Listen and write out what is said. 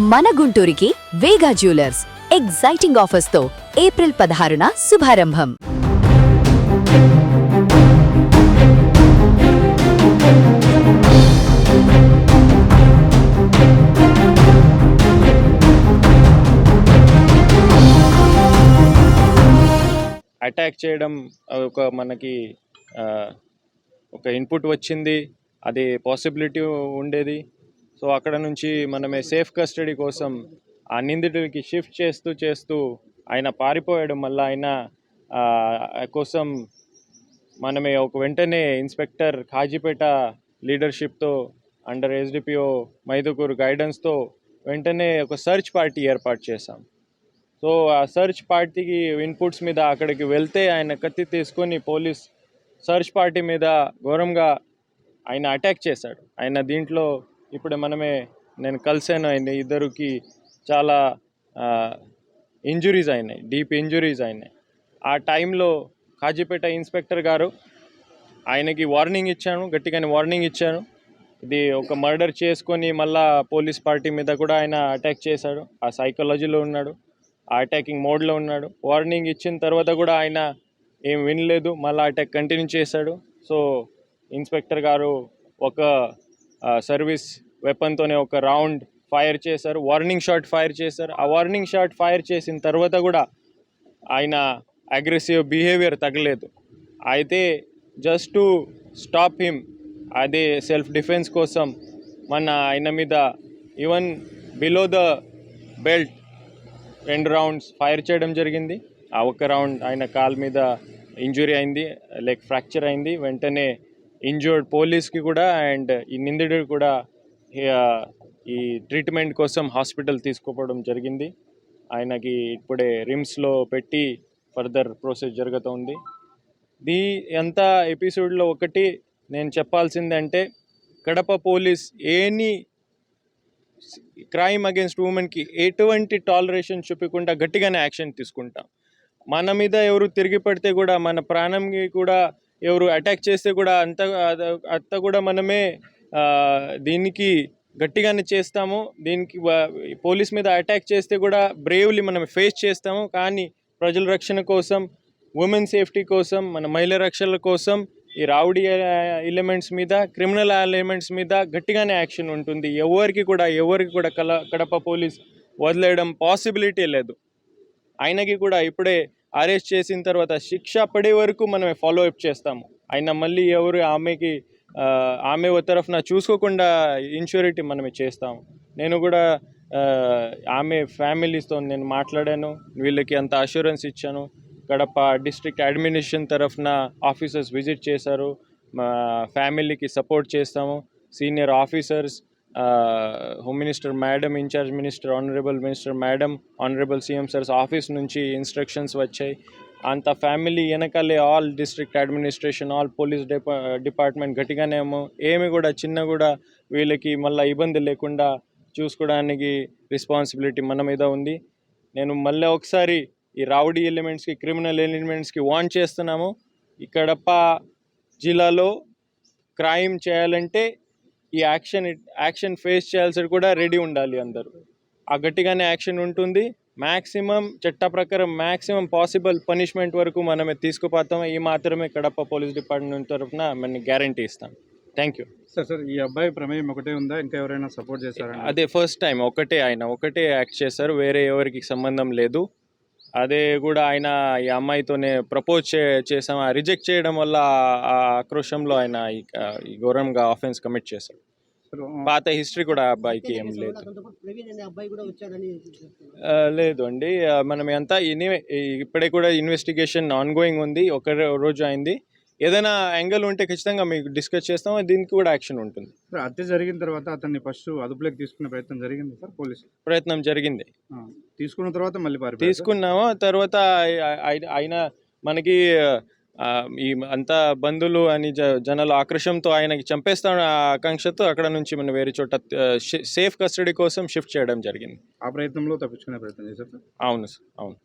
మన గుంటూరుకి వేగా jewellers exciting offers తో April 16న శుభారంభం. Attack చేయడం మనకి ఒక ఇన్పుట్ వచ్చింది, అది పాసిబిలిటీ ఉండేది. సో అక్కడ నుంచి మనమే సేఫ్ కస్టడీ కోసం ఆ నిందితుడికి షిఫ్ట్ చేస్తూ ఆయన పారిపోయాడు. మళ్ళీ ఆయన కోసం మనమే వెంటనే ఇన్స్పెక్టర్ ఖాజీపేట లీడర్షిప్తో అండర్ ఎస్డిపిఓ మైదుకూరు గైడెన్స్తో వెంటనే ఒక సర్చ్ పార్టీ ఏర్పాటు చేశాం. సో ఆ సర్చ్ పార్టీకి ఇన్పుట్స్ మీద అక్కడికి వెళ్తే ఆయన కత్తి తీసుకొని పోలీస్ సర్చ్ పార్టీ మీద ఘోరంగా ఆయన అటాక్ చేశాడు. ఆయన దీంట్లో ఇప్పుడు నేను కలిసాను, ఆయన ఇద్దరికి చాలా ఇంజురీస్ అయినాయి, డీప్ ఇంజురీస్ అయినాయి. ఆ టైంలో ఖాజీపేట ఇన్స్పెక్టర్ గారు ఆయనకి గట్టిగానే వార్నింగ్ ఇచ్చాను. ఇది ఒక మర్డర్ చేసుకొని మళ్ళా పోలీస్ పార్టీ మీద కూడా ఆయన అటాక్ చేశాడు. ఆ సైకాలజీలో ఉన్నాడు, ఆ అటాకింగ్ మోడ్లో ఉన్నాడు. వార్నింగ్ ఇచ్చిన తర్వాత కూడా ఆయన ఏం వినలేదు, మళ్ళీ అటాక్ కంటిన్యూ చేశాడు. సో ఇన్స్పెక్టర్ గారు ఒక సర్వీస్ వెపన్తోనే ఒక రౌండ్ ఫైర్ చేశారు, వార్నింగ్ షాట్ ఫైర్ చేశారు. ఆ వార్నింగ్ షాట్ ఫైర్ చేసిన తర్వాత కూడా ఆయన అగ్రెసివ్ బిహేవియర్ తగ్గలేదు. అయితే జస్ట్ టు స్టాప్ హిమ్, అదే సెల్ఫ్ డిఫెన్స్ కోసం ఆయన మీద even below the belt 2 rounds fire చేయడం జరిగింది. ఆ ఒక్క రౌండ్ ఆయన కాల్ మీద ఇంజురీ అయింది, లెగ్ ఫ్రాక్చర్ అయింది. వెంటనే ఇంజూర్డ్ పోలీస్కి కూడా అండ్ ఈ నిందితుడు కూడా ఈ ట్రీట్మెంట్ కోసం హాస్పిటల్ తీసుకుపోవడం జరిగింది. ఆయనకి ఇప్పుడే రిమ్స్లో పెట్టి ఫర్దర్ ప్రాసెస్ జరుగుతుంది. ఎంత ఎపిసోడ్లో ఒకటి నేను చెప్పాల్సింది అంటే, Kadapa police any crime against ఉమెన్కి ఎటువంటి టాలరేషన్ చూపకుండా గట్టిగానే యాక్షన్ తీసుకుంటాం. మన మీద ఎవరు తిరిగి పడితే కూడా, మన ప్రాణంకి కూడా ఎవరు అటాక్ చేస్తే కూడా అంత కూడా మనమే దీనికి గట్టిగానే చేస్తాము. దీనికి పోలీస్ మీద అటాక్ చేస్తే కూడా బ్రేవ్లీ మనం ఫేస్ చేస్తాము. కానీ ప్రజల రక్షణ కోసం, ఉమెన్ సేఫ్టీ కోసం, మన మహిళల రక్షణ కోసం ఈ రౌడీ ఎలిమెంట్స్ మీద, క్రిమినల్ ఎలిమెంట్స్ మీద గట్టిగానే యాక్షన్ ఉంటుంది. ఎవరికి కూడా కడప పోలీస్ వదిలేయడం పాసిబిలిటీ లేదు. ఆయనకి కూడా ఇప్పుడే అరెస్ట్ చేసిన తర్వాత శిక్ష పడే వరకు మనం ఫాలో అప్ చేస్తాము. ఆయన మళ్ళీ ఆమె తరఫున చూసుకోకుండా ఇన్ష్యూరిటీ మనమే చేస్తాము. నేను కూడా ఆమె ఫ్యామిలీస్తో నేను మాట్లాడాను, వీళ్ళకి అంత అష్యూరెన్స్ ఇచ్చాను. కడప డిస్ట్రిక్ట్ అడ్మినిస్ట్రేషన్ తరఫున ఆఫీసర్స్ విజిట్ చేశారు, మా ఫ్యామిలీకి సపోర్ట్ చేస్తాము. Senior officers, home minister madam, in-charge minister, honourable minister madam, honourable CM sir's office నుంచి ఇన్స్ట్రక్షన్స్ వచ్చాయి. అంత ఫ్యామిలీ వెనకాలే all district administration, all police department గట్టిగానేమో ఏమి కూడా చిన్న కూడా వీళ్ళకి మళ్ళీ ఇబ్బంది లేకుండా చూసుకోవడానికి రెస్పాన్సిబిలిటీ మన మీద ఉంది. నేను మళ్ళీ ఒకసారి ఈ రౌడీ ఎలిమెంట్స్కి, క్రిమినల్ ఎలిమెంట్స్కి వార్న్ చేస్తున్నాము. ఈ కడప జిల్లాలో క్రైమ్ చేయాలంటే ఈ యాక్షన్ ఫేస్ చేయాల్సి కూడా రెడీ ఉండాలి అందరూ. ఆ గట్టిగానే యాక్షన్ ఉంటుంది. మ్యాక్సిమం చట్ట ప్రకారం మ్యాక్సిమం పాసిబుల్ పనిష్మెంట్ వరకు మనమే తీసుకుపోతాం. ఈ మాత్రమే కడప పోలీస్ డిపార్ట్మెంట్ తరఫున మనం గ్యారంటీ ఇస్తాం. Thank you sir. ఈ అబ్బాయి ప్రమేయం ఒకటే ఉందా, ఇంకా ఎవరైనా సపోర్ట్ చేశారా? అదే ఫస్ట్ టైం ఆయన ఒకటే యాక్ట్ చేశారు, వేరే ఎవరికి సంబంధం లేదు. అదే కూడా ఆయన ఈ అమ్మాయితోనే ప్రపోజ్ చేసాం, రిజెక్ట్ చేయడం వల్ల ఆ ఆక్రోషంలో ఆయన ఈ ఘోరంగా ఆఫెన్స్ కమిట్ చేశారు. పాత హిస్టరీ కూడా అబ్బాయికి ఏం లేదు. లేదు అండి, మనం అంతా ఇప్పుడే కూడా ఇన్వెస్టిగేషన్ ఆన్గోయింగ్ ఉంది. ఒక రోజు అయింది. ఏదైనా యాంగిల్ ఉంటే ఖచ్చితంగా మీకు డిస్కస్ చేస్తాం, దీనికి కూడా యాక్షన్ ఉంటుంది. హత్య జరిగిన తర్వాత అతన్ని ఫస్ట్ అదుపులోకి తీసుకునే ప్రయత్నం జరిగింది సార్? పోలీసు ప్రయత్నం జరిగింది, తీసుకున్న తర్వాత మళ్ళీ తీసుకున్నాము. తర్వాత ఆయన మనకి ఈ అంతా బంధువులు అని జనాలు ఆక్రోషంతో ఆయనకి చంపేస్తాడు ఆకాంక్షతో అక్కడ నుంచి మనం వేరే చోట సేఫ్ కస్టడీ కోసం షిఫ్ట్ చేయడం జరిగింది. ఆ ప్రయత్నంలో తప్పించుకునే ప్రయత్నం చేశారు? అవును సార్, అవును.